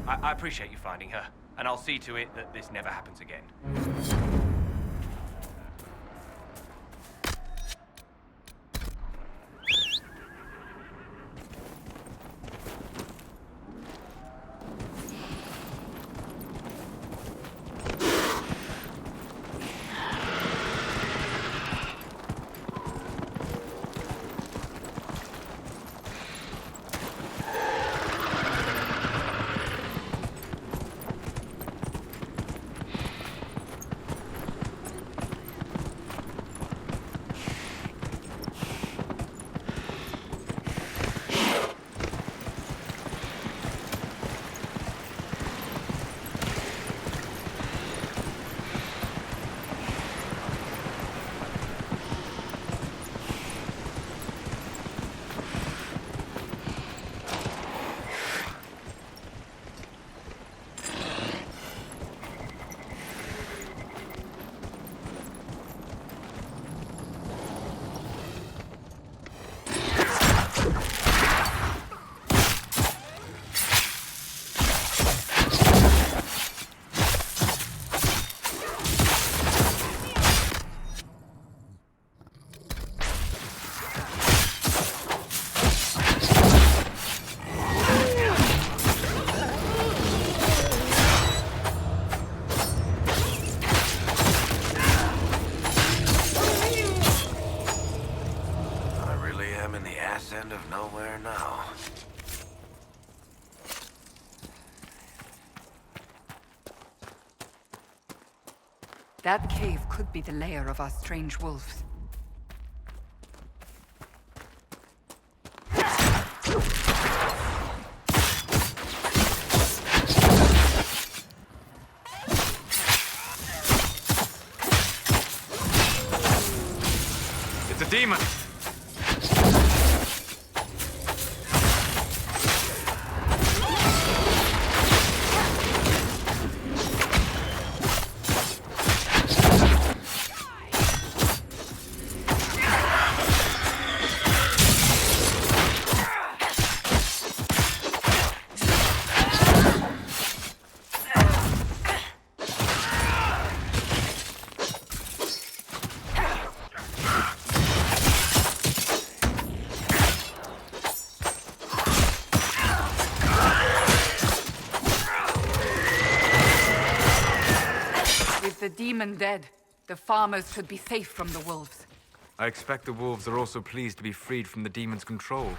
I appreciate you finding her, and I'll see to it that this never happens again. End of nowhere now. That cave could be the lair of our strange wolves. It's a demon! With the demon dead, the farmers should be safe from the wolves. I expect the wolves are also pleased to be freed from the demon's control.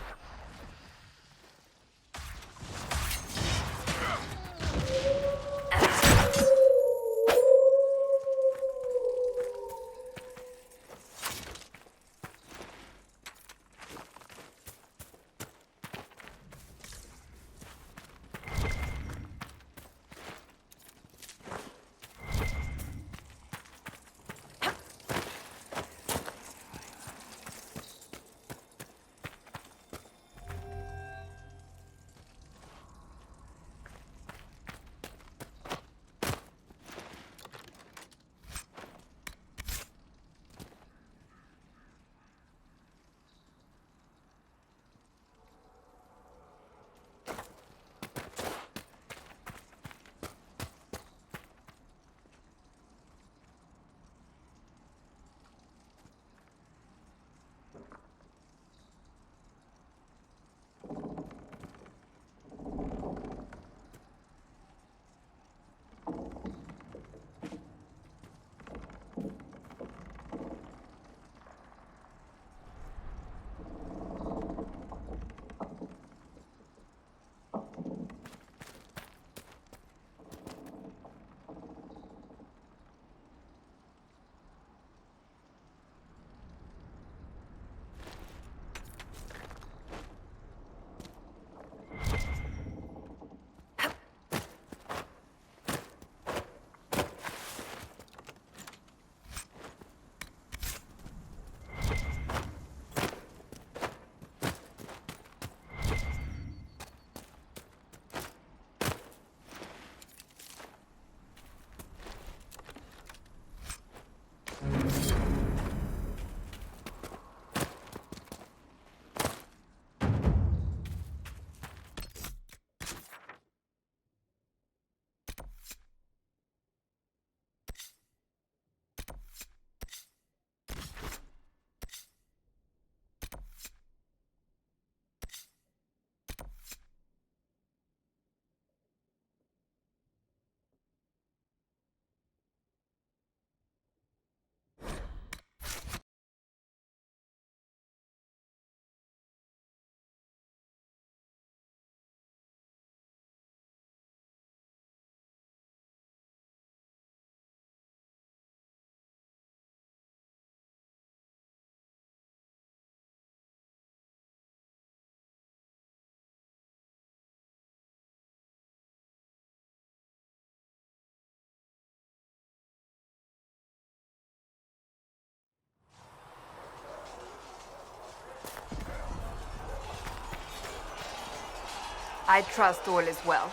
I trust all is well.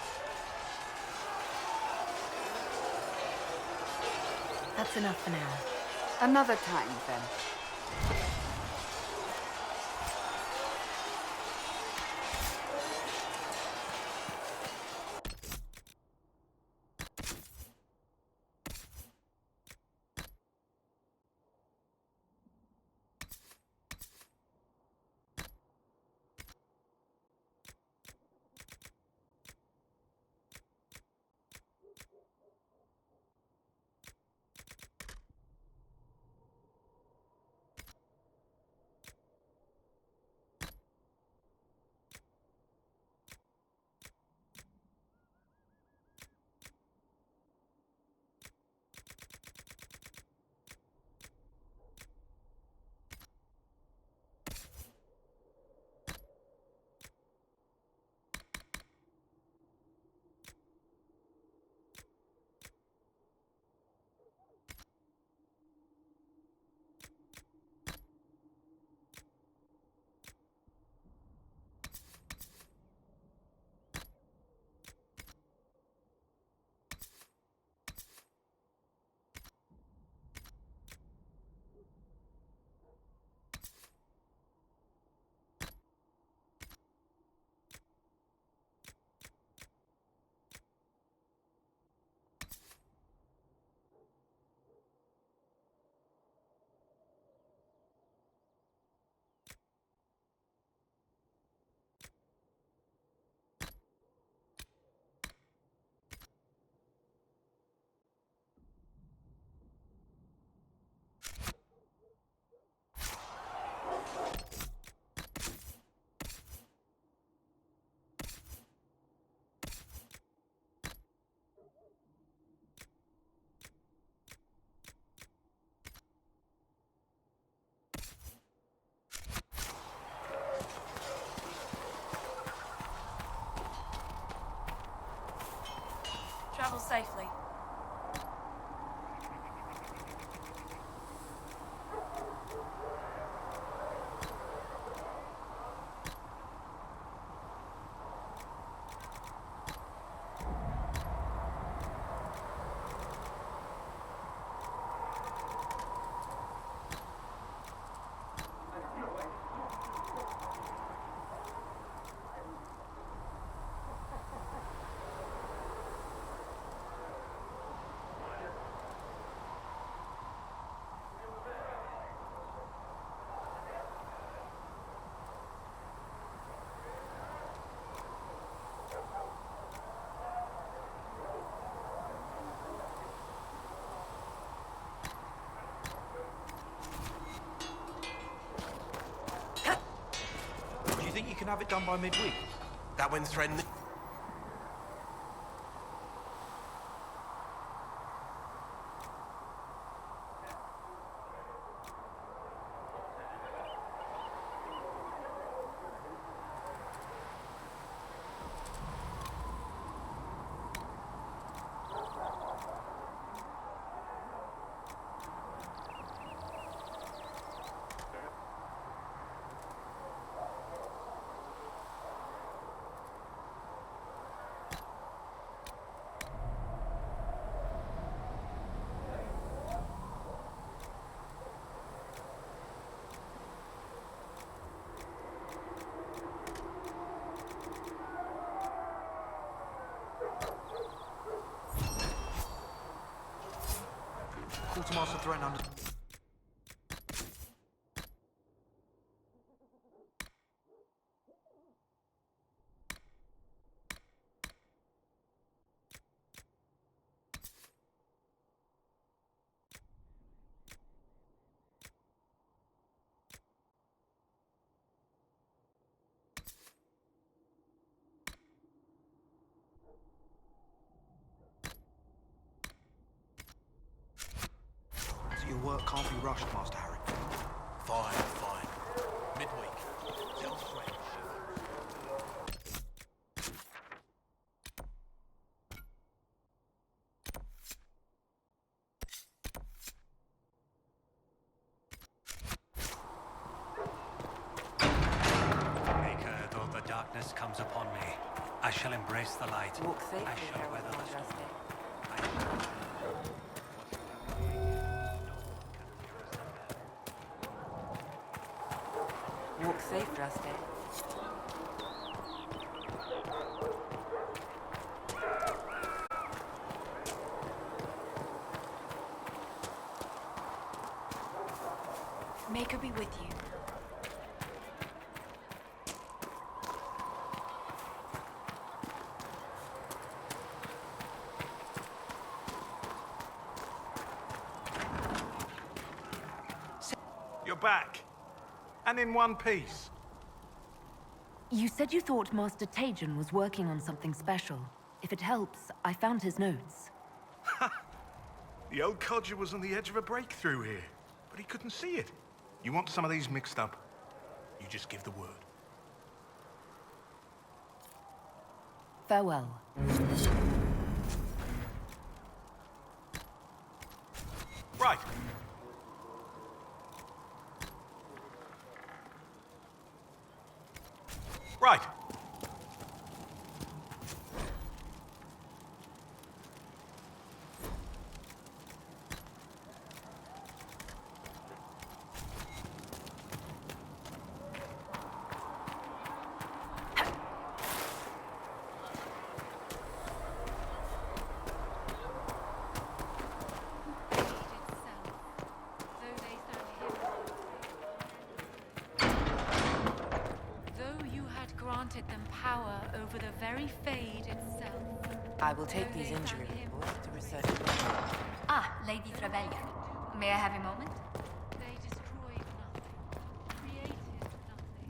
That's enough for now. Another time, then. Travel safely. Do you think you can have it done by midweek? That when threatened. Quartermaster threat under... Your work can't be rushed, Master Harry. Fine, fine. Midweek. Tell French. Maker, though the darkness comes upon me, I Embrace the light. Walk safely, I shall Herald weather the storm. Andraste. Walk safe, Draste. Make her be with you. You're back. And in one piece. You said you thought Master Tajan was working on something special. If it helps, I found his notes. The old codger was on the edge of a breakthrough here, but he couldn't see it. You want some of these mixed up? You just give the word. Farewell. Right. Right. Granted them power over the very Fade itself. I will take these injury reports to research. Ah, Lady Trevelyan. May I have a moment? They destroyed nothing, created nothing.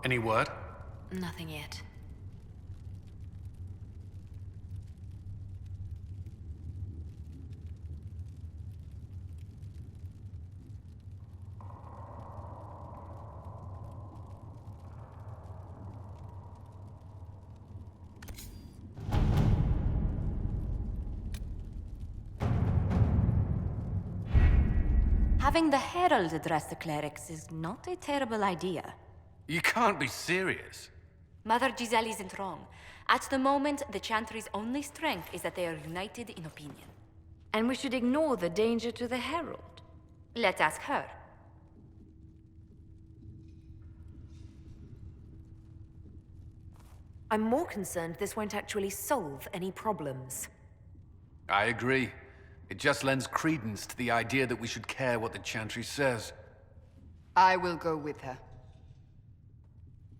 Any word? Nothing yet. Having the Herald address the clerics is not a terrible idea. You can't be serious. Mother Giselle isn't wrong. At the moment, the Chantry's only strength is that they are united in opinion. And we should ignore the danger to the Herald. Let's ask her. I'm more concerned this won't actually solve any problems. I agree. It just lends credence to the idea that we should care what the Chantry says. I will go with her.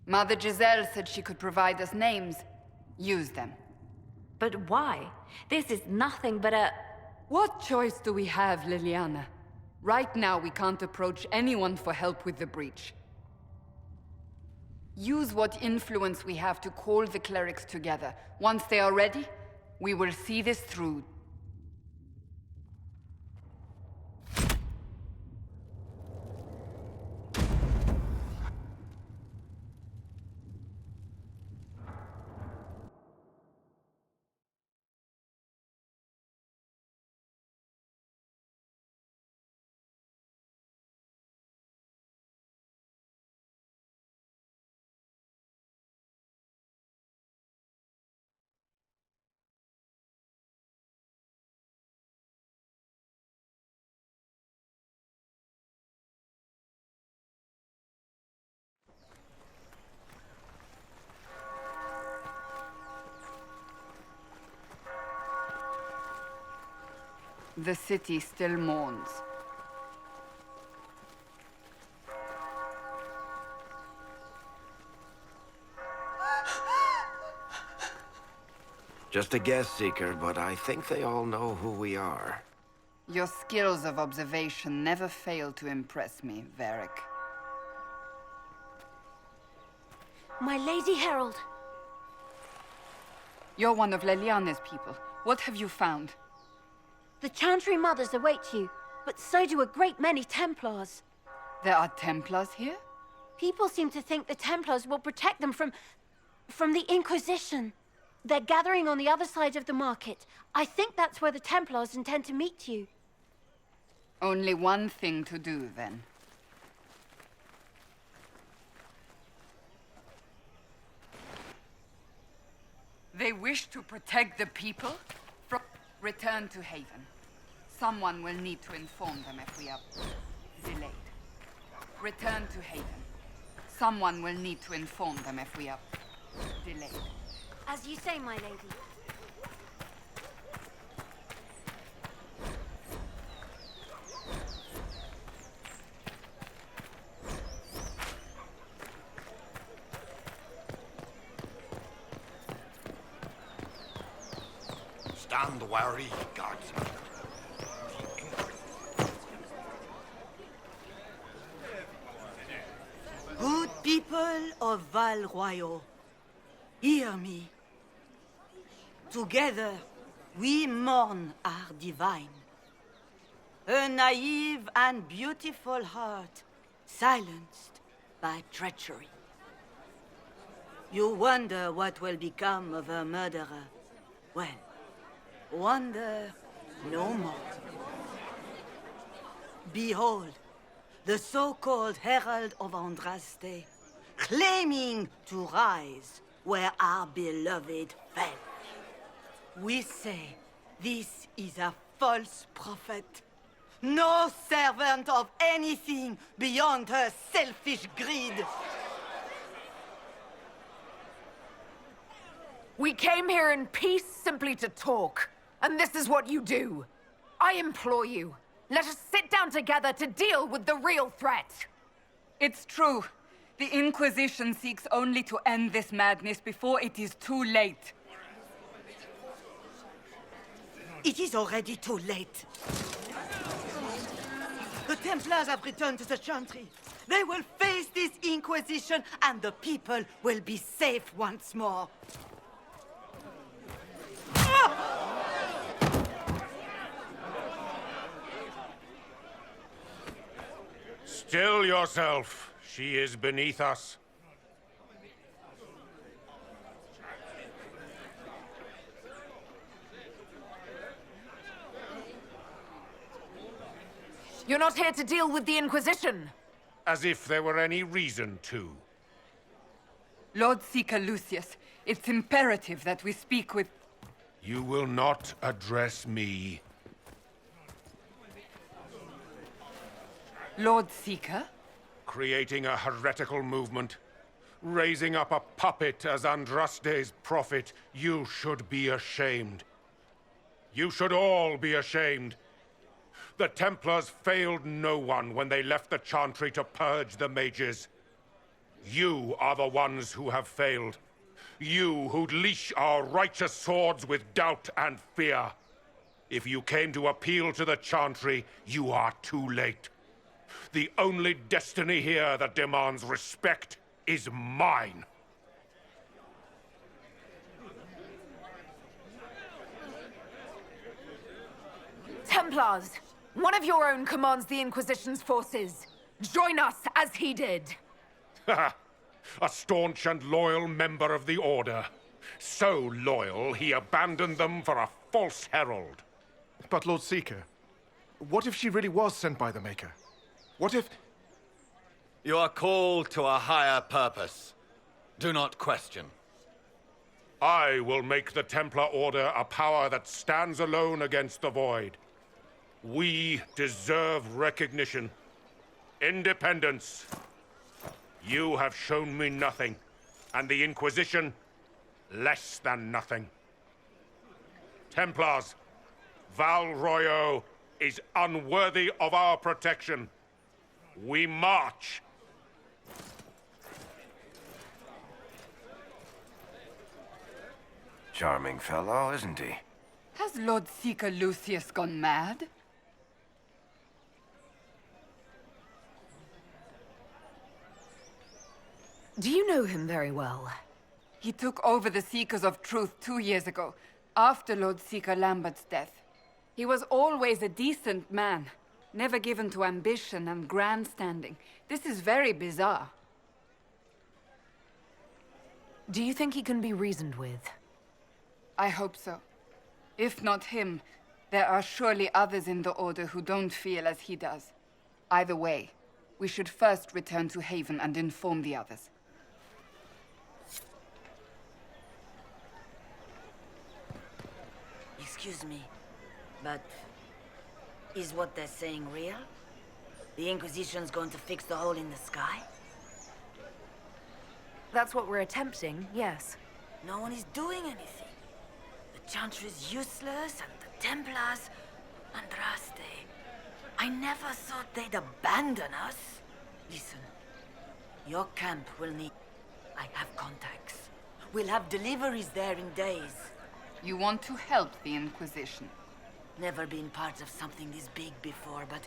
Mother Giselle said she could provide us names. Use them. But why? This is nothing but a... What choice do we have, Liliana? Right now, we can't approach anyone for help with the breach. Use what influence we have to call the clerics together. Once they are ready, we will see this through. The city still mourns. Just a guess, Seeker, but I think they all know who we are. Your skills of observation never fail to impress me, Varric. My Lady Herald! You're one of Leliana's people. What have you found? The Chantry Mothers await you, but so do a great many Templars. There are Templars here? People seem to think the Templars will protect them from... From the Inquisition. They're gathering on the other side of the market. I think that's where the Templars intend to meet you. Only one thing to do, then. They wish to protect the people from return to Haven. Someone will need to inform them if we are delayed. Return to Haven. Someone will need to inform them if we are delayed. As you say, my lady. Stand wary, guards. Good people of Val Royal, hear me. Together, we mourn our divine. A naive and beautiful heart, silenced by treachery. You wonder what will become of a murderer. Well, wonder no more. Behold, the so-called Herald of Andraste, claiming to rise where our beloved fell. We say this is a false prophet. No servant of anything beyond her selfish greed. We came here in peace simply to talk, and this is what you do. I implore you, let us sit down together to deal with the real threat. It's true. The Inquisition seeks only to end this madness before it is too late. It is already too late. The Templars have returned to the Chantry. They will face this Inquisition, and the people will be safe once more. Still yourself. She is beneath us. You're not here to deal with the Inquisition. As if there were any reason to. Lord Seeker Lucius, it's imperative that we speak with... You will not address me. Lord Seeker? Creating a heretical movement. Raising up a puppet as Andraste's prophet. You should be ashamed. You should all be ashamed. The Templars failed no one when they left the Chantry to purge the mages. You are the ones who have failed. You who'd leash our righteous swords with doubt and fear. If you came to appeal to the Chantry, you are too late. The only destiny here that demands respect is mine. Templars, one of your own commands the Inquisition's forces. Join us as he did. A staunch and loyal member of the Order. So loyal, he abandoned them for a false herald. But Lord Seeker, what if she really was sent by the Maker? What if... You are called to a higher purpose. Do not question. I will make the Templar Order a power that stands alone against the Void. We deserve recognition. Independence. You have shown me nothing, and the Inquisition, less than nothing. Templars, Val Royo is unworthy of our protection. We march. Charming fellow, isn't he? Has Lord Seeker Lucius gone mad? Do you know him very well? He took over the Seekers of Truth 2 years ago, after Lord Seeker Lambert's death. He was always a decent man, never given to ambition and grandstanding. This is very bizarre. Do you think he can be reasoned with? I hope so. If not him, there are surely others in the Order who don't feel as he does. Either way, we should first return to Haven and inform the others. Excuse me, but is what they're saying real? The Inquisition's going to fix the hole in the sky? That's what we're attempting, yes. No one is doing anything. The Chantry's useless, and the Templars... Andraste. I never thought they'd abandon us. Listen, your camp will need... I have contacts. We'll have deliveries there in days. You want to help the Inquisition? Never been part of something this big before, but...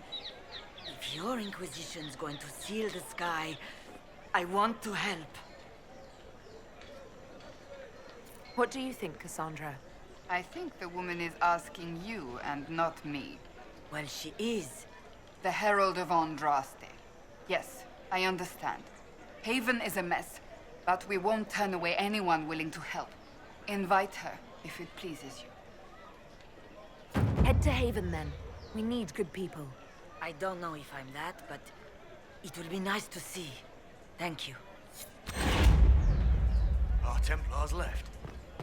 if your Inquisition's going to seal the sky, I want to help. What do you think, Cassandra? I think the woman is asking you and not me. Well, she is. The Herald of Andraste. Yes, I understand. Haven is a mess, but we won't turn away anyone willing to help. Invite her, if it pleases you. Head to Haven, then. We need good people. I don't know if I'm that, but it will be nice to see. Thank you. Our Templars left.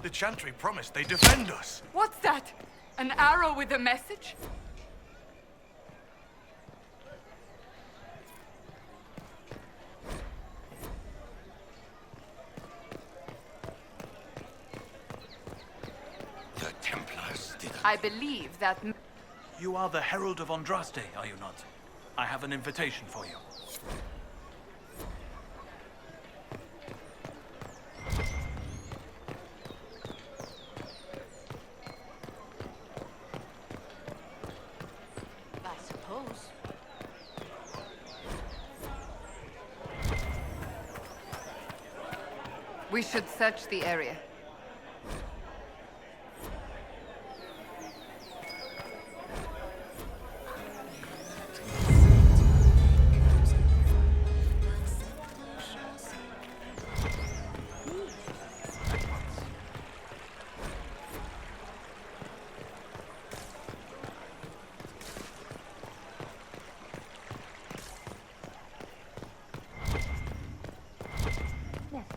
The Chantry promised they'd defend us. What's that? An arrow with a message? The Templars didn't... I believe that... You are the Herald of Andraste, are you not? I have an invitation for you. I suppose. We should search the area.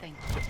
Thank you.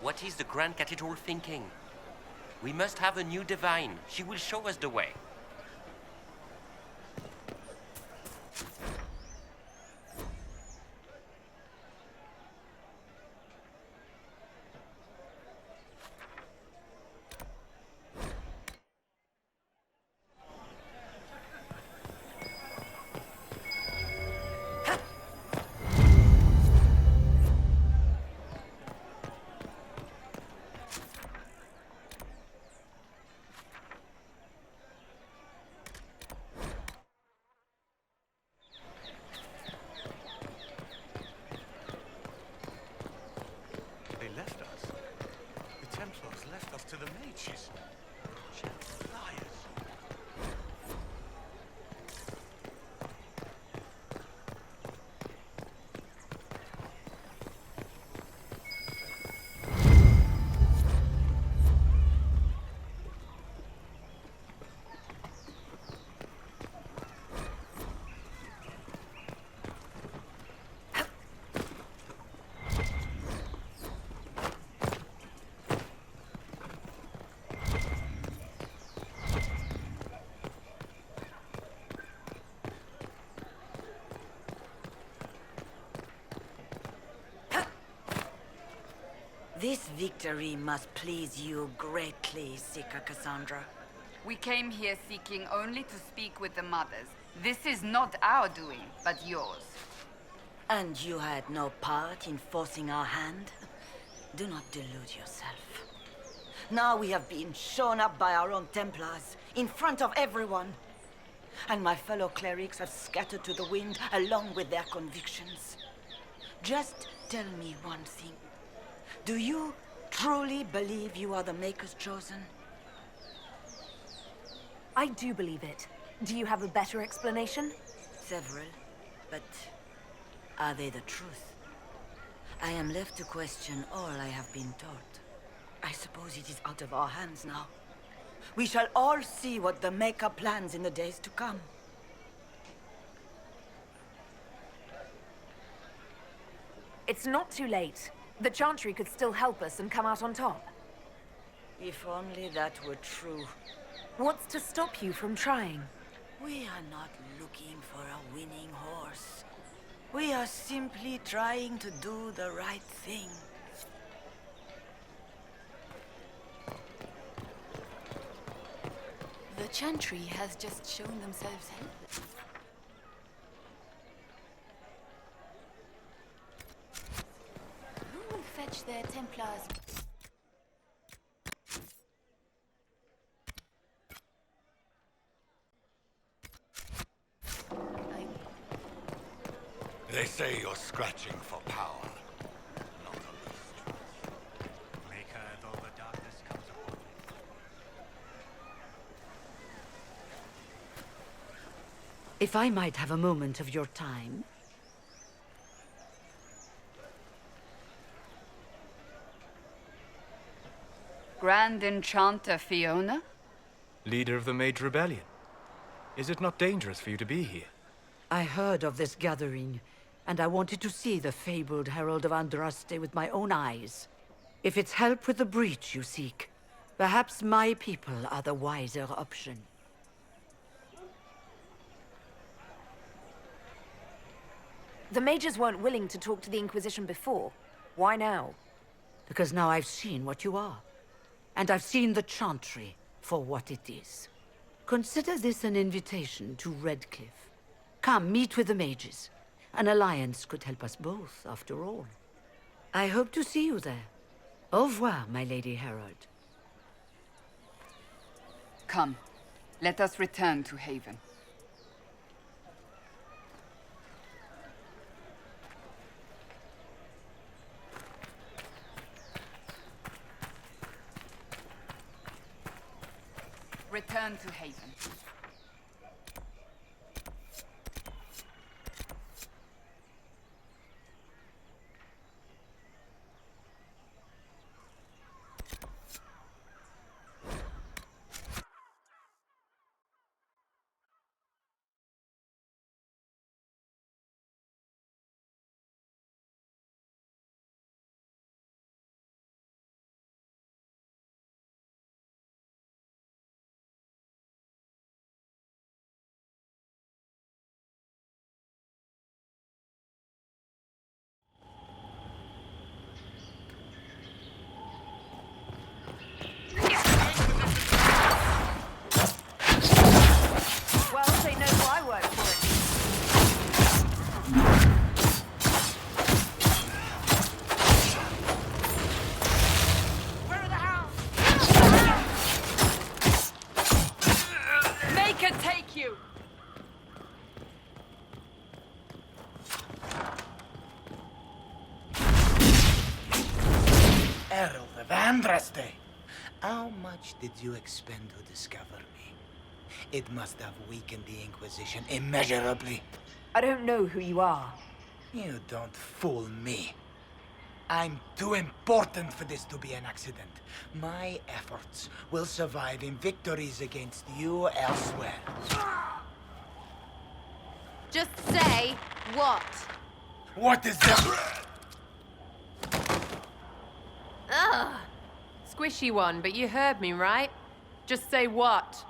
What is the Grand Cathedral thinking? We must have a new divine. She will show us the way. victory must please you greatly, Seeker Cassandra. We came here seeking only to speak with the mothers. This is not our doing, but yours. And you had no part in forcing our hand? Do not delude yourself. Now we have been shown up by our own Templars, in front of everyone. And my fellow clerics have scattered to the wind along with their convictions. Just tell me one thing. Do you truly believe you are the Maker's chosen? I do believe it. Do you have a better explanation? Several, but are they the truth? I am left to question all I have been taught. I suppose it is out of our hands now. We shall all see what the Maker plans in the days to come. It's not too late. The Chantry could still help us and come out on top. If only that were true. What's to stop you from trying? We are not looking for a winning horse. We are simply trying to do the right thing. The Chantry has just shown themselves helpless. Who will fetch their Templars? They say you're scratching for power. Not a loose truth. Maker, though the darkness comes upon me. If I might have a moment of your time. Grand Enchanter Fiona? Leader of the Mage Rebellion. Is it not dangerous for you to be here? I heard of this gathering, and I wanted to see the fabled Herald of Andraste with my own eyes. If it's help with the breach you seek, perhaps my people are the wiser option. The mages weren't willing to talk to the Inquisition before. Why now? Because now I've seen what you are. And I've seen the Chantry for what it is. Consider this an invitation to Redcliffe. Come, meet with the mages. An alliance could help us both, after all. I hope to see you there. Au revoir, my Lady Herald. Come, let us return to Haven. Return to Haven. Well, they know who I work for at least. Where are the hounds? Make her take you! Herald of Andraste. How much did you expend to discover me? It must have weakened the Inquisition immeasurably. I don't know who you are. You don't fool me. I'm too important for this to be an accident. My efforts will survive in victories against you elsewhere. Just say what? What is that? Ugh. Squishy one, but you heard me, right? Just say what?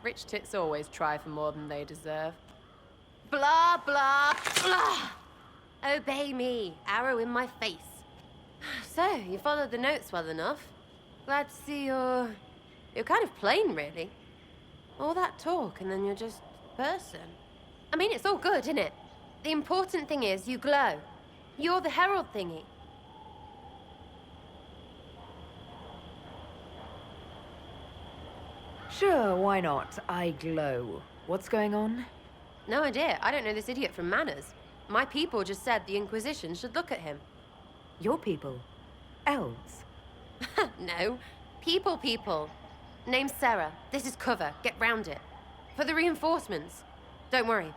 Rich tits always try for more than they deserve. Blah, blah, blah. Obey me. Arrow in my face. So, you followed the notes well enough. Glad to see you're kind of plain, really. All that talk and then you're just a person. I mean, it's all good, isn't it? The important thing is you glow. You're the herald thingy. Sure, why not? I glow. What's going on? No idea. I don't know this idiot from Manners. My people just said the Inquisition should look at him. Your people? Elves? No. People. Name's Sarah. This is cover. Get round it. For the reinforcements. Don't worry.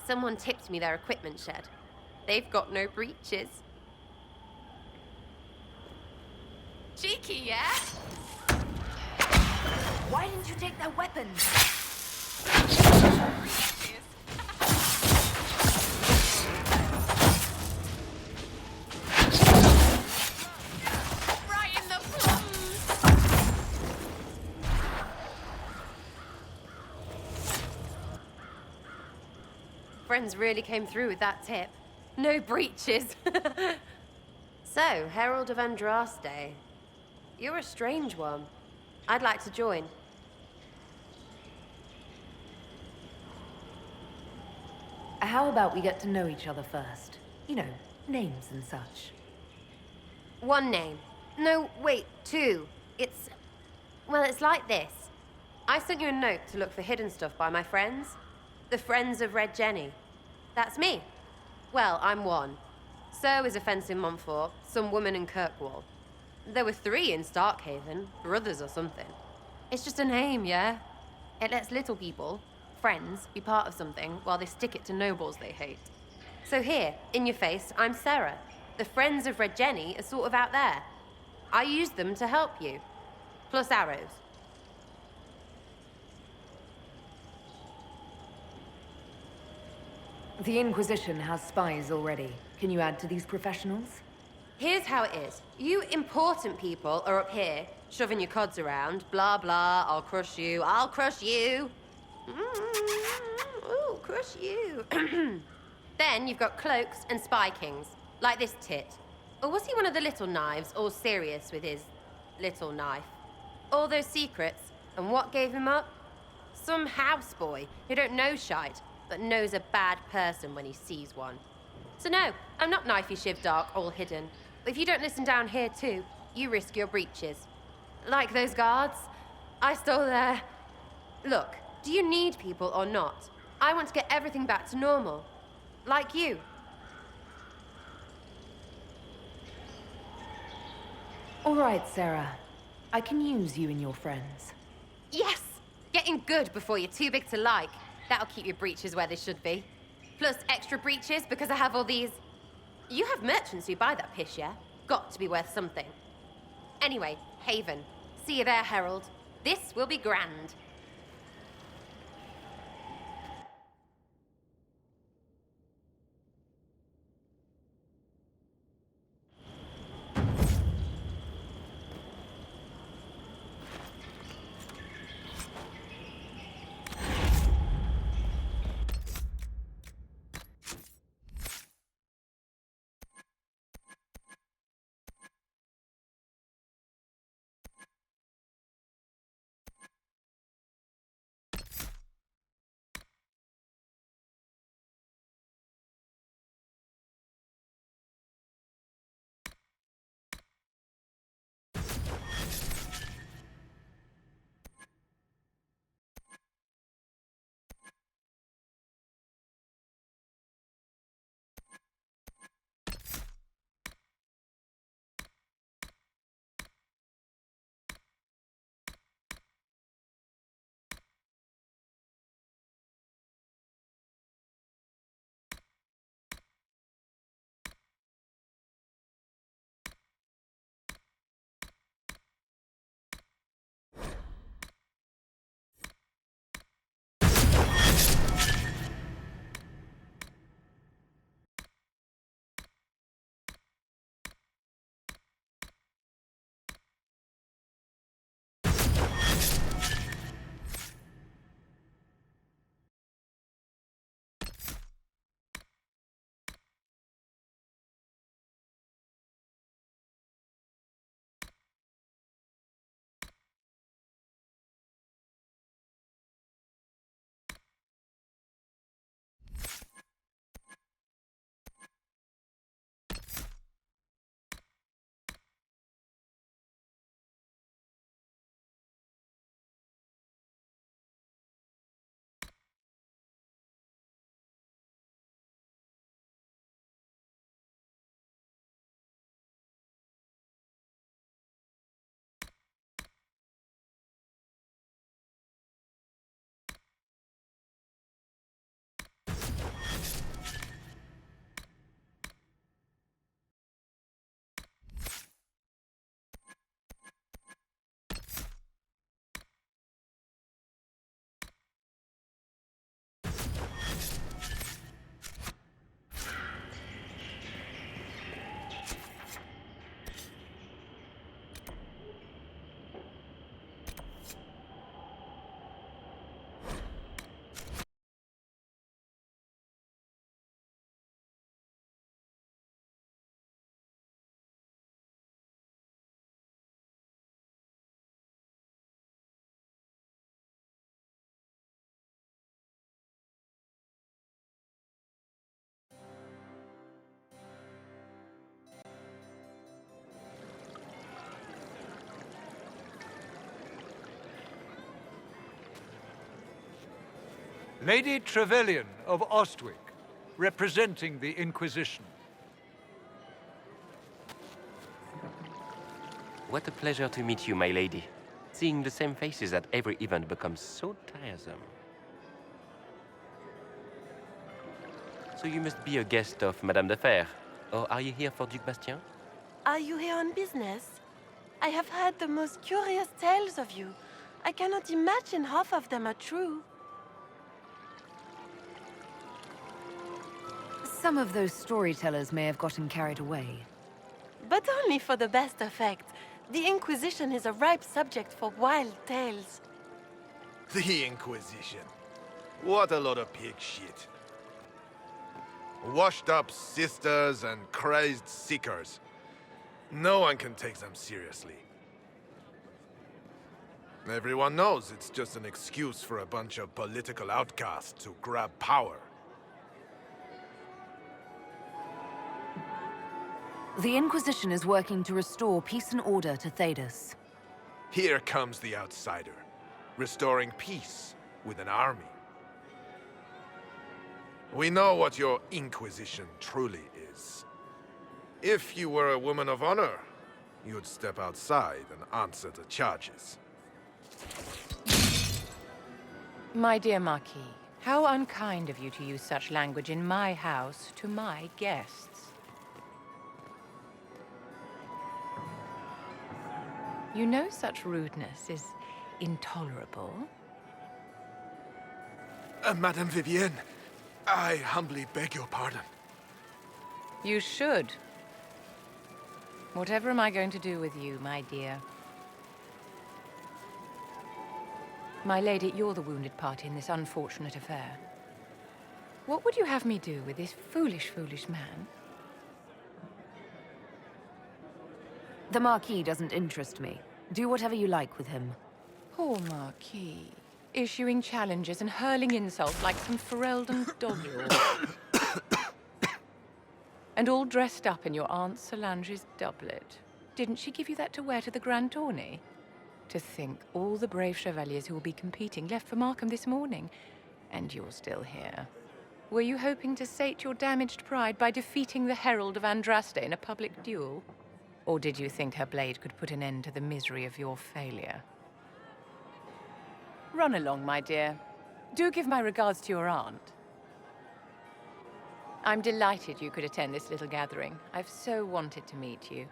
Someone tipped me their equipment shed. They've got no breaches. Cheeky, yeah? Why didn't you take their weapons? Right in the plums! Friends really came through with that tip. No breaches. So, Herald of Andraste. You're a strange one. I'd like to join. How about we get to know each other first? You know, names and such. One name. No, wait, two. Well, it's like this. I sent you a note to look for hidden stuff by my friends. The Friends of Red Jenny. That's me. Well, I'm one. So is a fence in Montfort, some woman in Kirkwall. There were 3 in Starkhaven, brothers or something. It's just a name, yeah? It lets little people, friends, be part of something while they stick it to nobles they hate. So here, in your face, I'm Sarah. The Friends of Red Jenny are sort of out there. I used them to help you. Plus arrows. The Inquisition has spies already. Can you add to these professionals? Here's how it is. You important people are up here, shoving your cods around. Blah, blah, I'll crush you. Ooh, crush you. Then you've got cloaks and spy kings, like this tit. Or was he one of the little knives, all serious with his little knife? All those secrets, and what gave him up? Some houseboy who don't know shite, but knows a bad person when he sees one. So no, I'm not knifey shiv dark, all hidden. But if you don't listen down here too, you risk your breeches. Like those guards, I stole their... Look, do you need people or not? I want to get everything back to normal. Like you. All right, Sarah. I can use you and your friends. Yes! Getting good before you're too big to like. That'll keep your breeches where they should be. Plus extra breeches because I have all these... You have merchants who buy that piss, yeah? Got to be worth something. Anyway, Haven. See you there, Herald. This will be grand. Lady Trevelyan of Ostwick, representing the Inquisition. What a pleasure to meet you, my lady. Seeing the same faces at every event becomes so tiresome. So you must be a guest of Madame de Fer, or are you here for Duc Bastien? Are you here on business? I have heard the most curious tales of you. I cannot imagine half of them are true. Some of those storytellers may have gotten carried away. But only for the best effect. The Inquisition is a ripe subject for wild tales. The Inquisition. What a lot of pig shit. Washed up sisters and crazed seekers. No one can take them seriously. Everyone knows it's just an excuse for a bunch of political outcasts to grab power. The Inquisition is working to restore peace and order to Thedas. Here comes the outsider, restoring peace with an army. We know what your Inquisition truly is. If you were a woman of honor, you'd step outside and answer the charges. My dear Marquis, how unkind of you to use such language in my house to my guests. You know such rudeness is intolerable. Madame Vivienne, I humbly beg your pardon. You should. Whatever am I going to do with you, my dear? My lady, you're the wounded party in this unfortunate affair. What would you have me do with this foolish, foolish man? The Marquis doesn't interest me. Do whatever you like with him. Poor Marquis. Issuing challenges and hurling insults like some Ferelden dog-lord. And all dressed up in your Aunt Solange's doublet. Didn't she give you that to wear to the Grand Tourney? To think all the brave chevaliers who will be competing left for Markham this morning, and you're still here. Were you hoping to sate your damaged pride by defeating the Herald of Andraste in a public duel? Or did you think her blade could put an end to the misery of your failure? Run along, my dear. Do give my regards to your aunt. I'm delighted you could attend this little gathering. I've so wanted to meet you.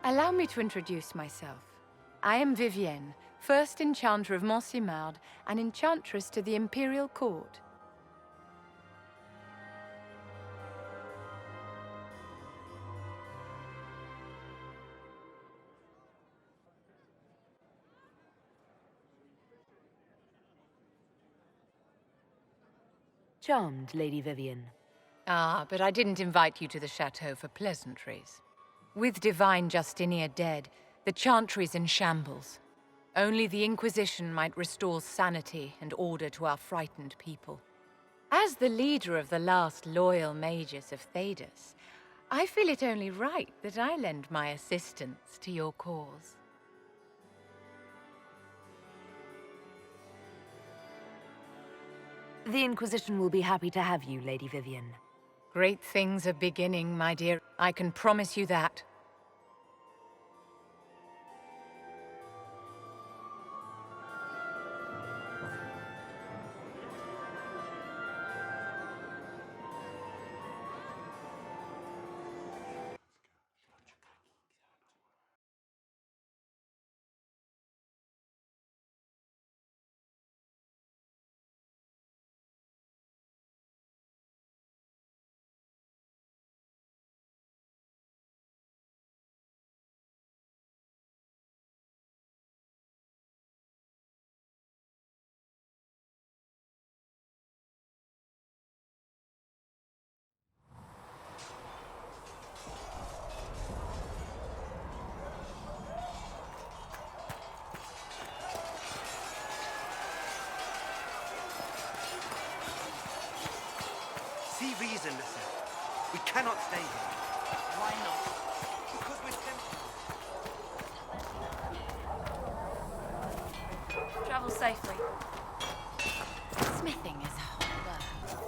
Allow me to introduce myself. I am Vivienne, first Enchanter of Montsimard and Enchantress to the Imperial Court. Charmed, Lady Vivienne. Ah, but I didn't invite you to the chateau for pleasantries. With Divine Justinia dead, the Chantry's in shambles. Only the Inquisition might restore sanity and order to our frightened people. As the leader of the last loyal mages of Thedas, I feel it only right that I lend my assistance to your cause. The Inquisition will be happy to have you, Lady Vivienne. Great things are beginning, my dear. I can promise you that. See reason, listen. We cannot stay here. Why not? Because we're Templars. travel safely. Smithing is hard work.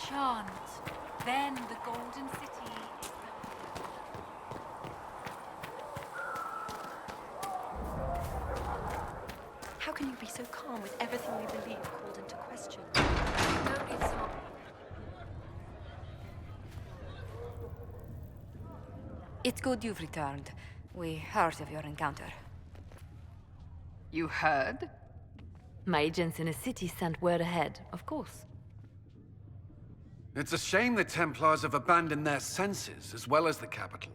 chant. Then the Golden City is How can you be so calm with everything we believe called into question? No, it's not. It's good you've returned. We heard of your encounter. You heard? My agents in the city sent word ahead, of course. It's a shame the Templars have abandoned their senses, as well as the capital.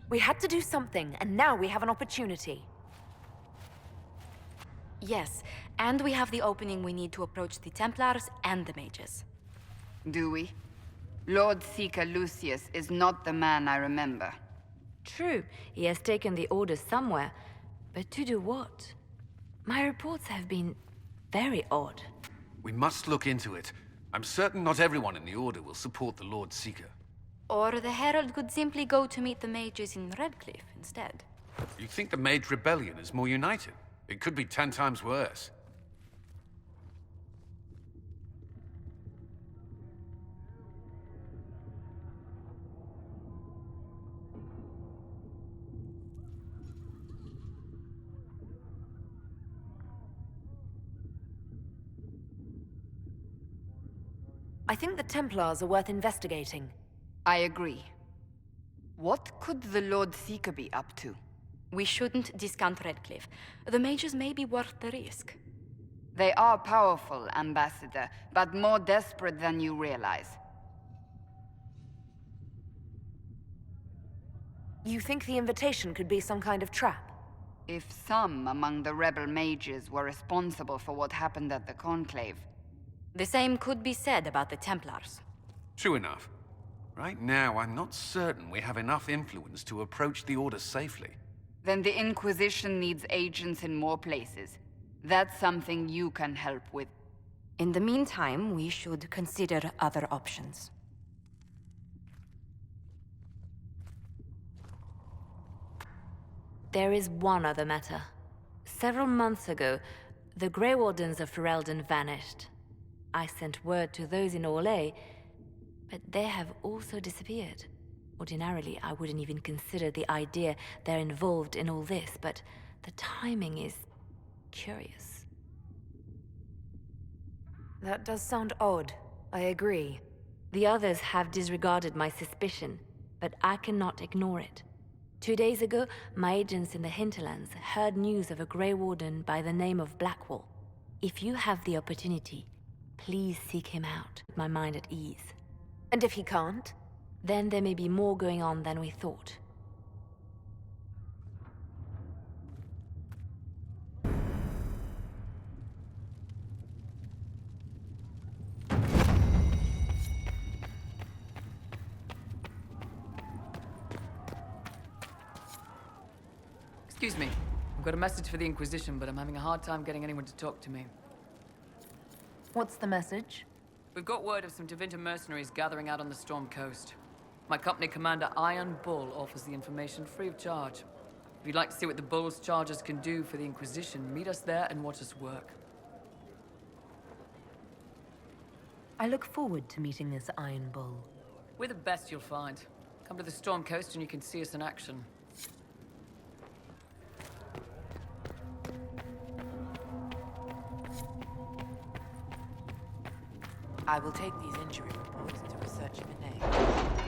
We had to do something, and now we have an opportunity. Yes, and we have the opening we need to approach the Templars and the mages. Do we? Lord Seeker Lucius is not the man I remember. True, he has taken the orders somewhere, but to do what? My reports have been very odd. We must look into it. I'm certain not everyone in the Order will support the Lord Seeker. Or the Herald could simply go to meet the mages in Redcliffe instead. You think the Mage Rebellion is more united? It could be 10 times worse. I think the Templars are worth investigating. I agree. What could the Lord Seeker be up to? We shouldn't discount Redcliffe. The mages may be worth the risk. They are powerful, Ambassador, but more desperate than you realize. You think the invitation could be some kind of trap? If some among the rebel mages were responsible for what happened at the Conclave... The same could be said about the Templars. True enough. Right now, I'm not certain we have enough influence to approach the Order safely. Then the Inquisition needs agents in more places. That's something you can help with. In the meantime, we should consider other options. There is one other matter. Several months ago, the Grey Wardens of Ferelden vanished. I sent word to those in Orlais, but they have also disappeared. Ordinarily, I wouldn't even consider the idea they're involved in all this, but the timing is curious. That does sound odd. I agree. The others have disregarded my suspicion, but I cannot ignore it. 2 days ago, my agents in the hinterlands heard news of a Grey Warden by the name of Blackwall. If you have the opportunity, please seek him out, with my mind at ease. And if he can't? Then there may be more going on than we thought. Excuse me. I've got a message for the Inquisition, but I'm having a hard time getting anyone to talk to me. What's the message? We've got word of some Tevinter mercenaries gathering out on the Storm Coast. My company commander, Iron Bull, offers the information free of charge. If you'd like to see what the Bull's charges can do for the Inquisition, meet us there and watch us work. I look forward to meeting this Iron Bull. We're the best you'll find. Come to the Storm Coast and you can see us in action. I will take these injury reports to research Vinay.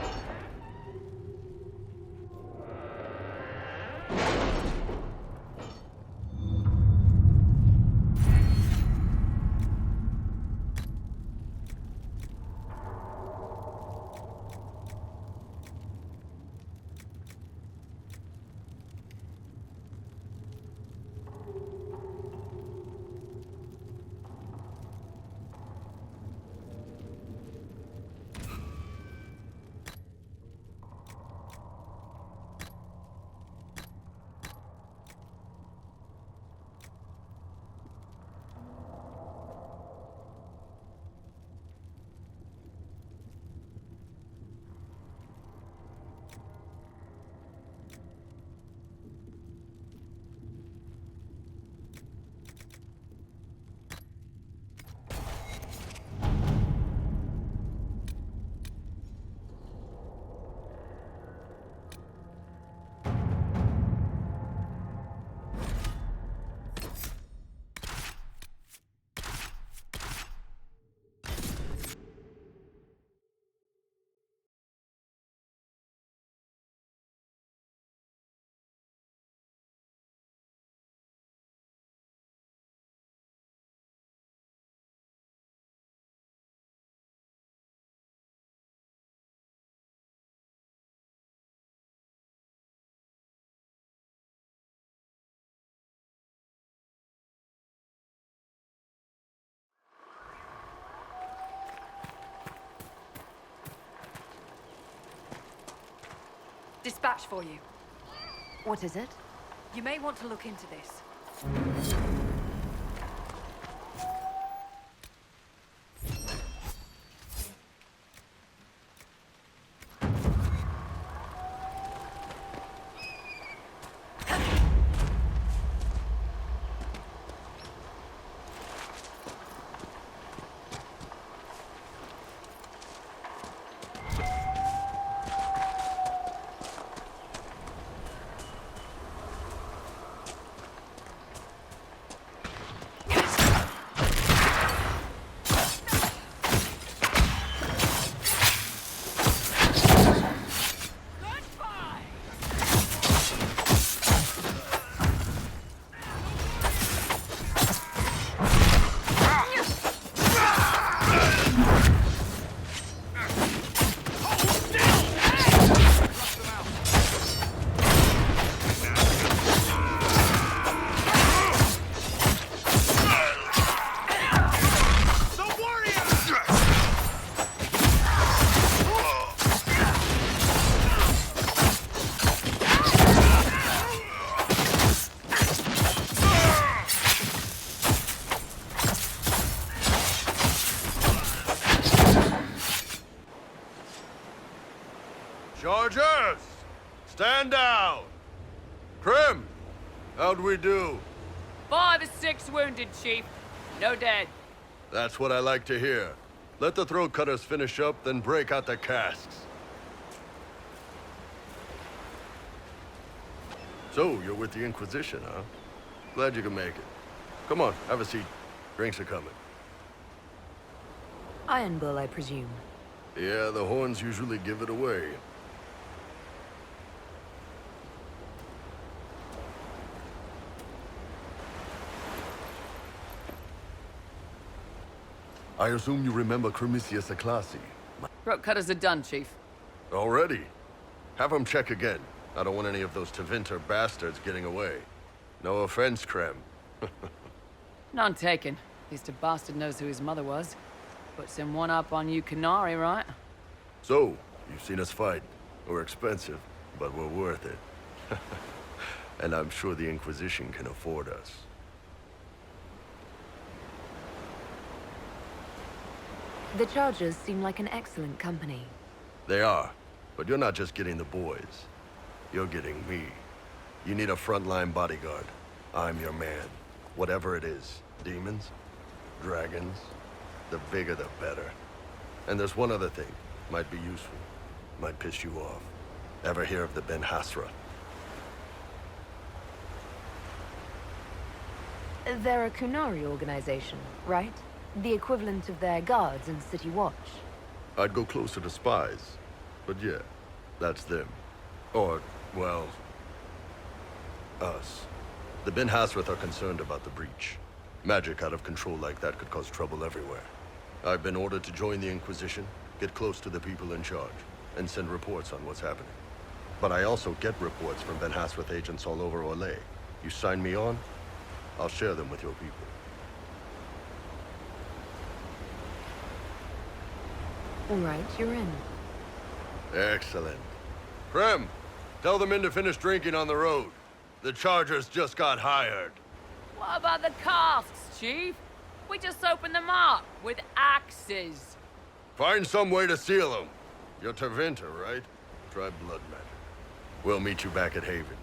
Dispatch for you. What is it? You may want to look into this. Stand down! Krim! How'd we do? 5 or 6 wounded, Chief. No dead. That's what I like to hear. Let the throat cutters finish up, then break out the casks. So, you're with the Inquisition, huh? Glad you can make it. Come on, have a seat. Drinks are coming. Iron Bull, I presume. Yeah, the horns usually give it away. I assume you remember Cremisius Aclassi. Throat cutters are done, Chief. Already? Have them check again. I don't want any of those Tevinter bastards getting away. No offense, Krem. None taken. At least a bastard knows who his mother was. Puts him one up on you Canary, right? So, you've seen us fight. We're expensive, but we're worth it. And I'm sure the Inquisition can afford us. The Chargers seem like an excellent company. They are, but you're not just getting the boys. You're getting me. You need a frontline bodyguard. I'm your man. Whatever it is. Demons? Dragons? The bigger the better. And there's one other thing. Might be useful. Might piss you off. Ever hear of the Ben Hasra? They're a Kunari organization, right? The equivalent of their guards and city watch. I'd go closer to spies. But yeah, that's them. Or, well, us. The Ben Hasrath are concerned about the breach. Magic out of control like that could cause trouble everywhere. I've been ordered to join the Inquisition, get close to the people in charge, and send reports on what's happening. But I also get reports from Ben Hasrath agents all over Orlais. You sign me on, I'll share them with your people. All right, you're in. Excellent. Krem, tell the men to finish drinking on the road. The Chargers just got hired. What about the casks, Chief? We just opened them up with axes. Find some way to seal them. You're Tevinter, right? Try blood magic. We'll meet you back at Haven.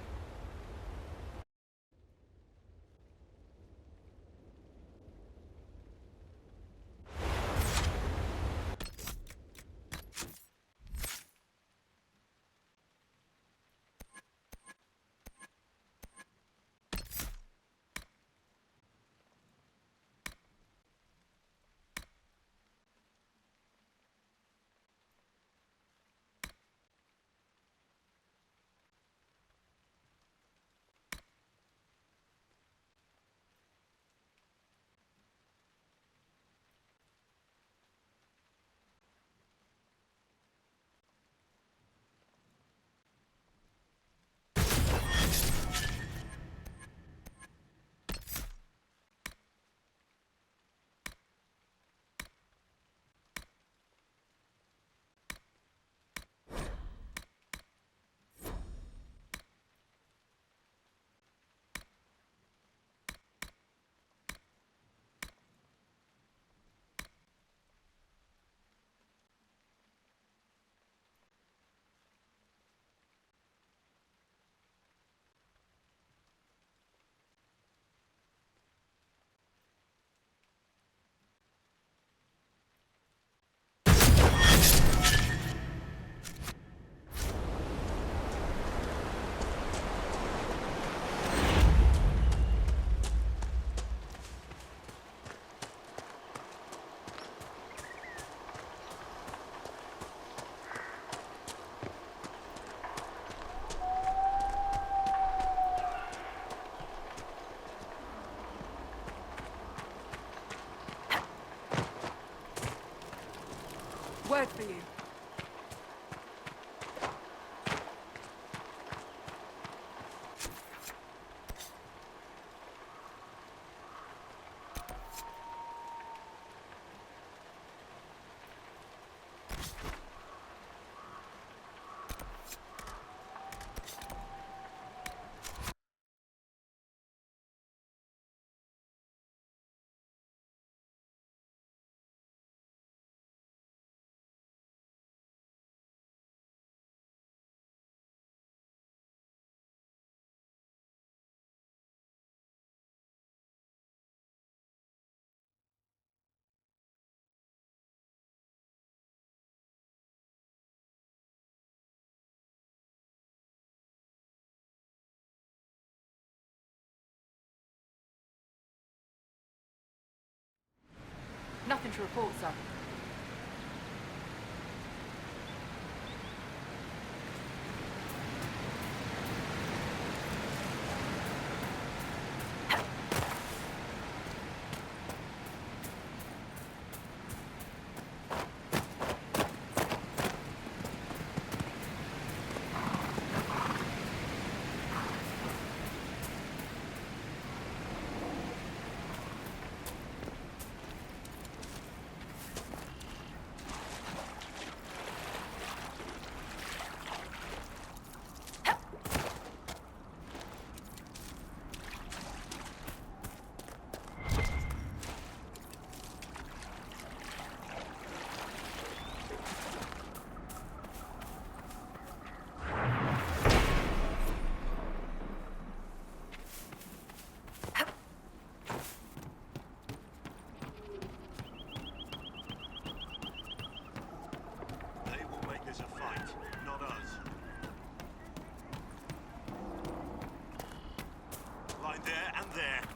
Word for you. Nothing to report, sir.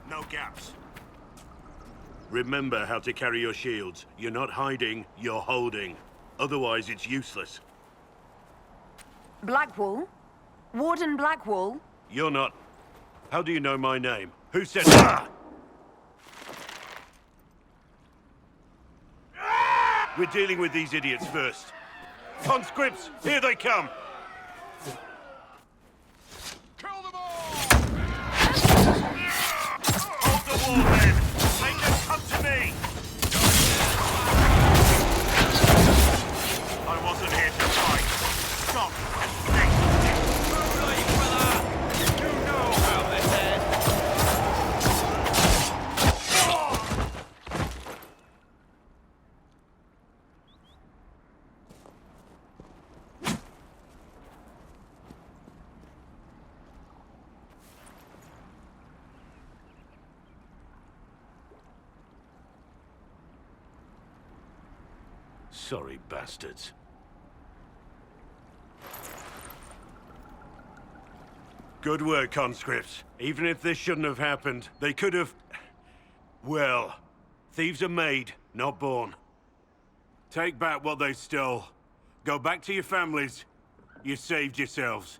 No gaps. Remember how to carry your shields. You're not hiding, you're holding. Otherwise, it's useless. Blackwall? Warden Blackwall? You're not... How do you know my name? Who said that? We're dealing with these idiots first. Conscripts, here they come! Sorry, bastards. Good work, conscripts. Even if this shouldn't have happened, they could have... Well, thieves are made, not born. Take back what they stole. Go back to your families. You saved yourselves.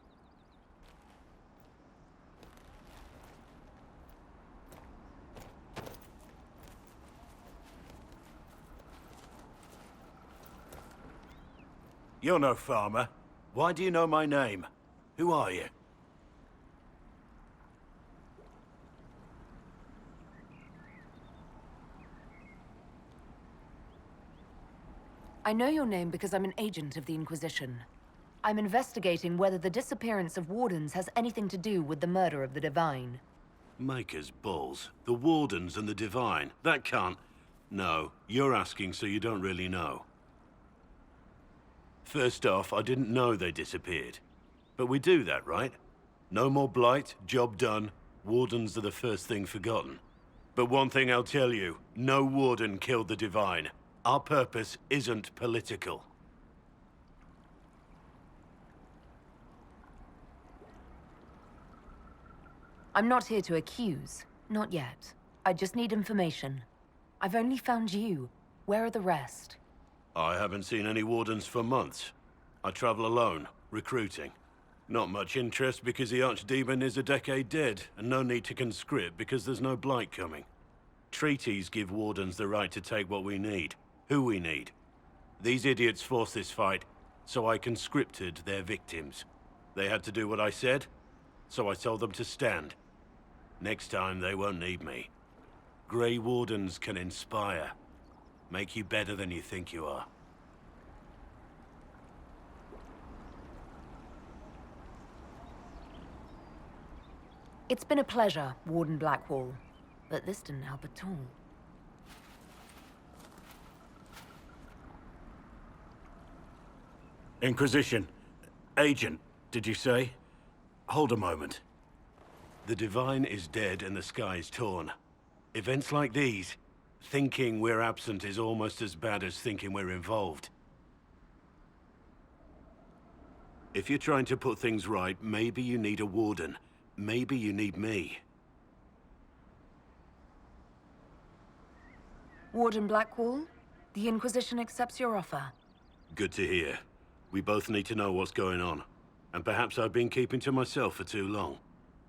You're no farmer. Why do you know my name? Who are you? I know your name because I'm an agent of the Inquisition. I'm investigating whether the disappearance of Wardens has anything to do with the murder of the Divine. Maker's balls. The Wardens and the Divine. That can't... No, you're asking so you don't really know. First off, I didn't know they disappeared. But we do that, right? No more blight, job done. Wardens are the first thing forgotten. But one thing I'll tell you, no Warden killed the Divine. Our purpose isn't political. I'm not here to accuse. Not yet. I just need information. I've only found you. Where are the rest? I haven't seen any Wardens for months. I travel alone, recruiting. Not much interest because the Archdemon is a decade dead, and no need to conscript because there's no blight coming. Treaties give Wardens the right to take what we need, who we need. These idiots forced this fight, so I conscripted their victims. They had to do what I said, so I told them to stand. Next time, they won't need me. Grey Wardens can inspire. Make you better than you think you are. It's been a pleasure, Warden Blackwall. But this didn't help at all. Inquisition. Agent, did you say? Hold a moment. The Divine is dead and the sky is torn. Events like these, thinking we're absent is almost as bad as thinking we're involved. If you're trying to put things right, maybe you need a Warden. Maybe you need me. Warden Blackwall, the Inquisition accepts your offer. Good to hear. We both need to know what's going on. And perhaps I've been keeping to myself for too long.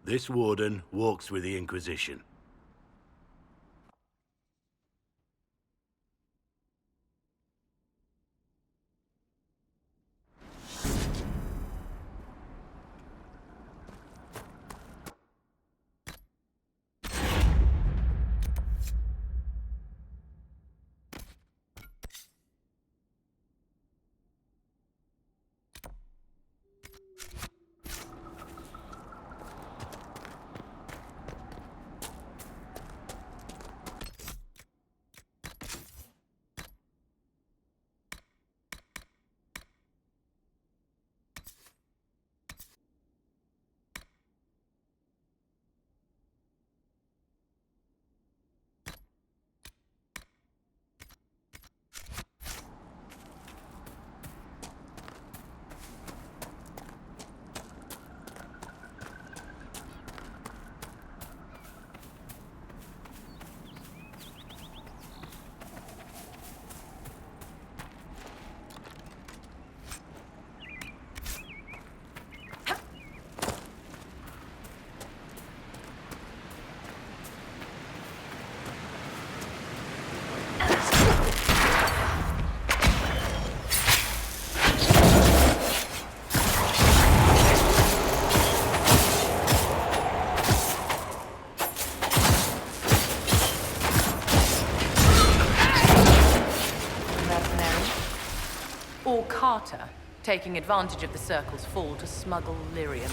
This warden walks with the Inquisition. Or Carter, taking advantage of the Circle's fall to smuggle lyrium.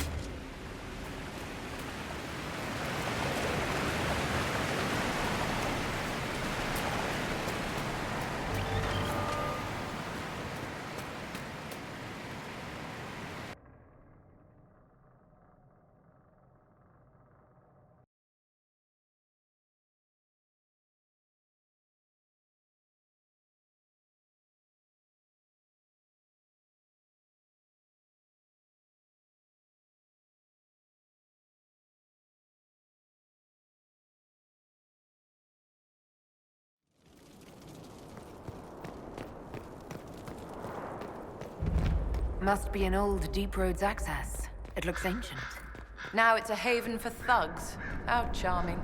Must be an old Deep Roads access. It looks ancient. Now it's a haven for thugs. How charming.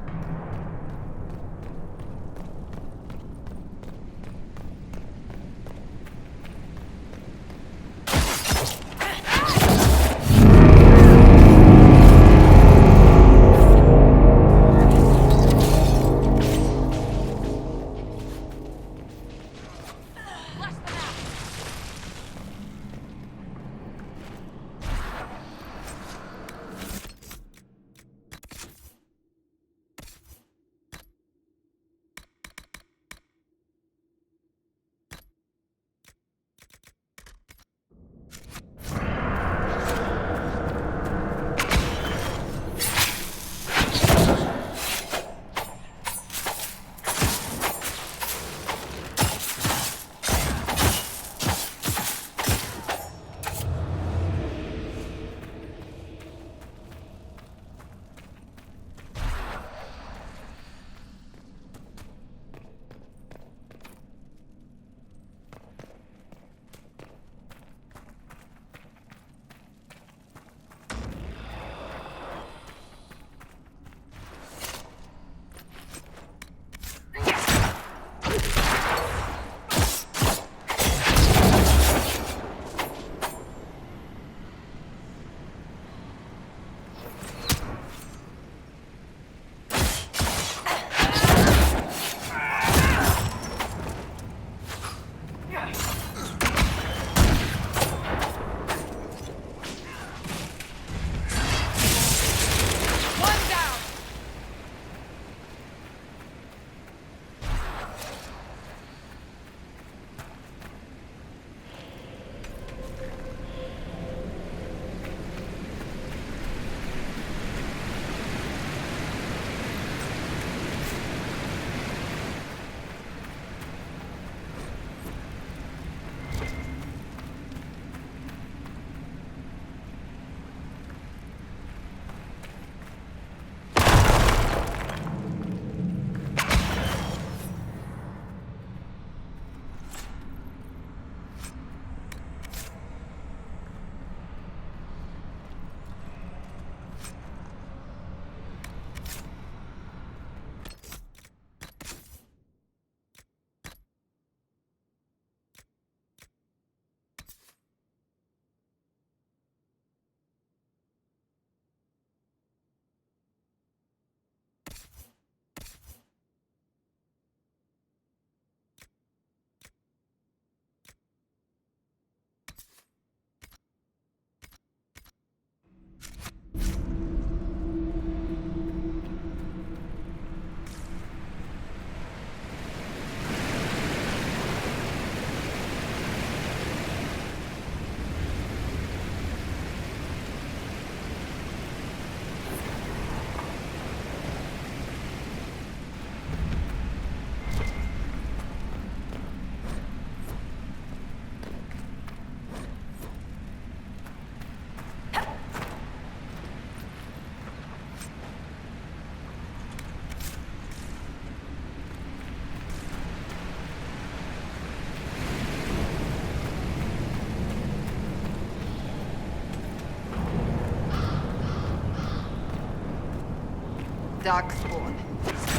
Darkspawn.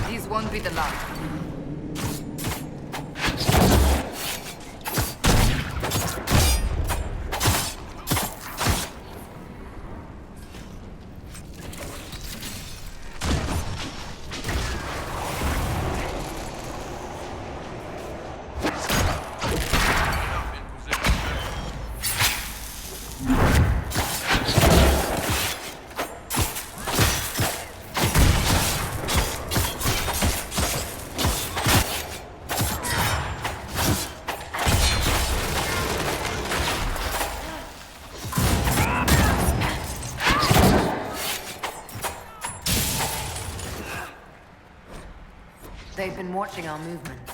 These won't be the last. They've been watching our movements.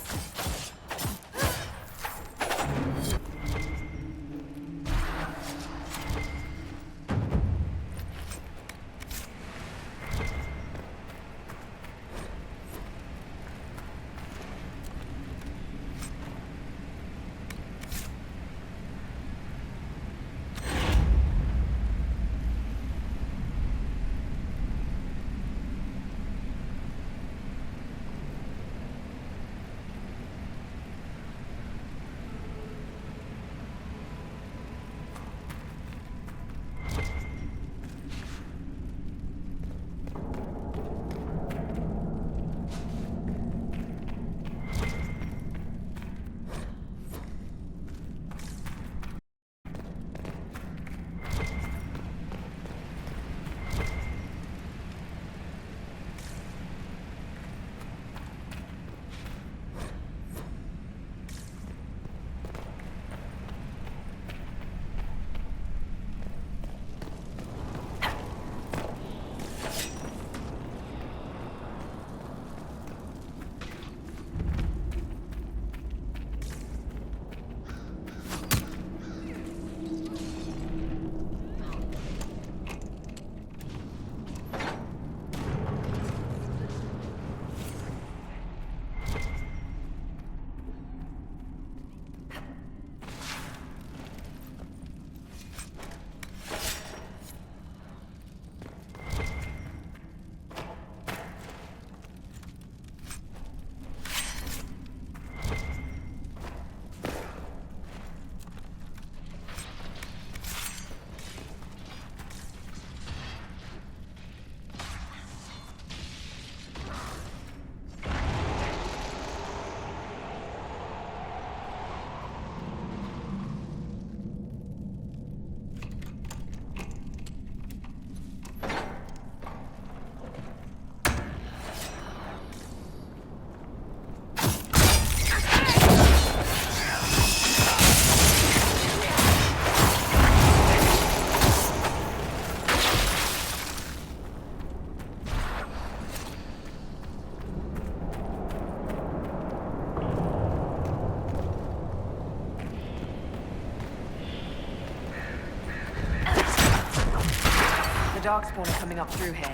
The Darkspawn are coming up through here.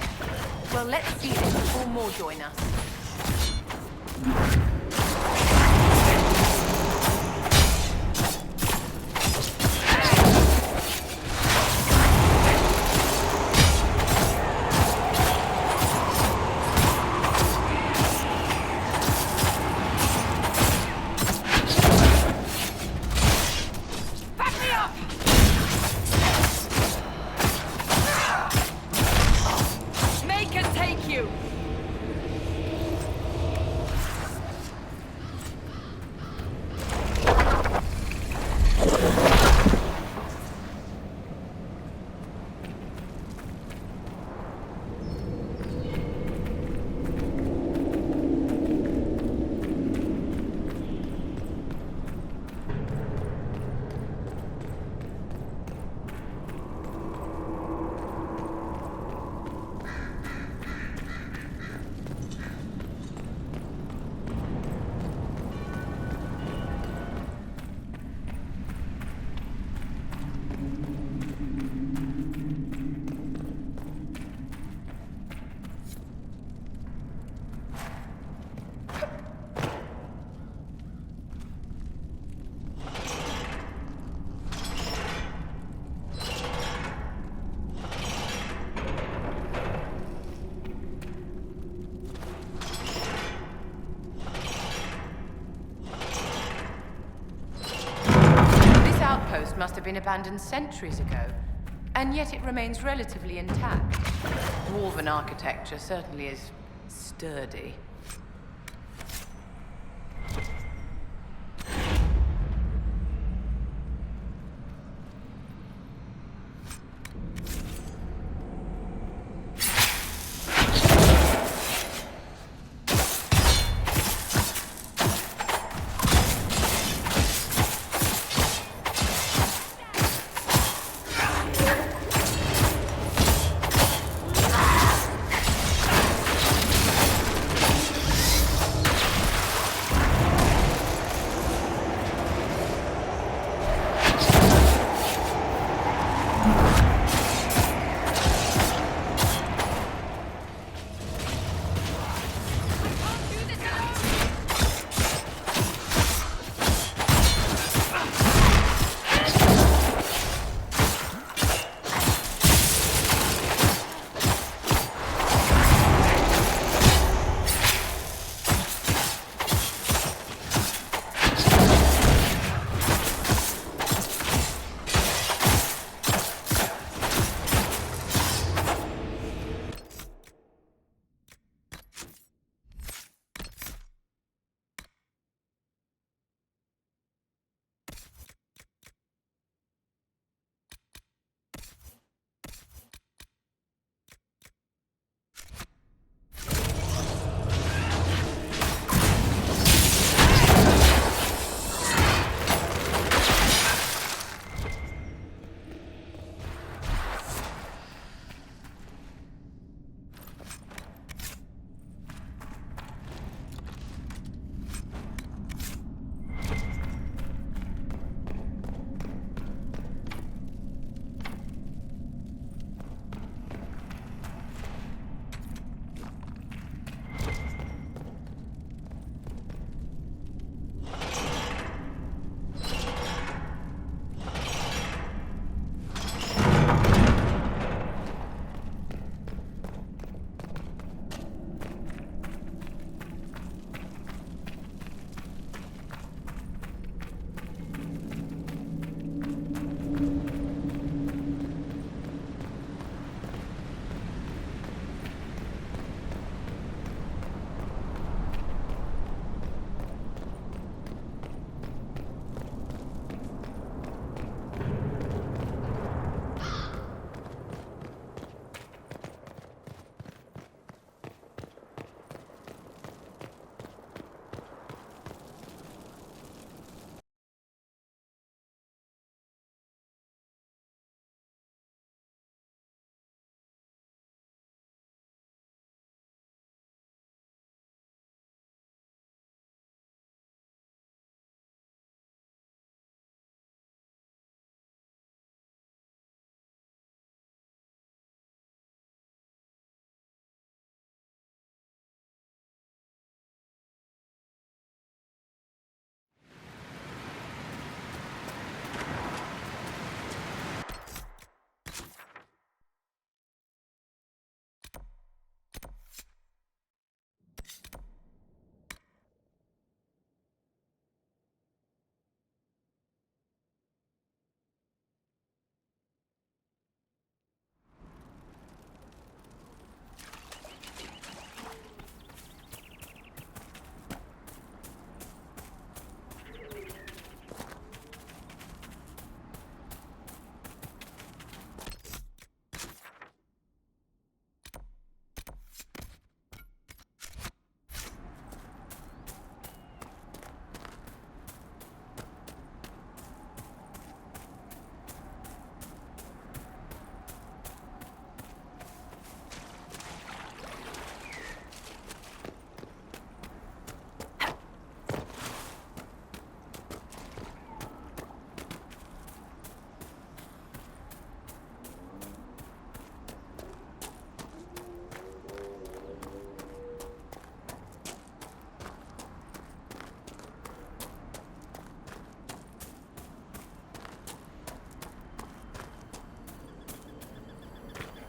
Well, let's see this before more join us. forest must have been abandoned centuries ago, and yet it remains relatively intact. Dwarven architecture certainly is sturdy.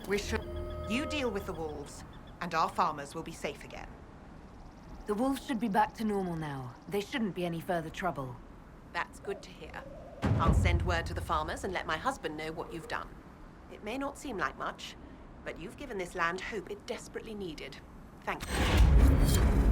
We should... You deal with the wolves, and our farmers will be safe again. The wolves should be back to normal now. They shouldn't be any further trouble. That's good to hear. I'll send word to the farmers and let my husband know what you've done. It may not seem like much, but you've given this land hope it desperately needed. Thank you.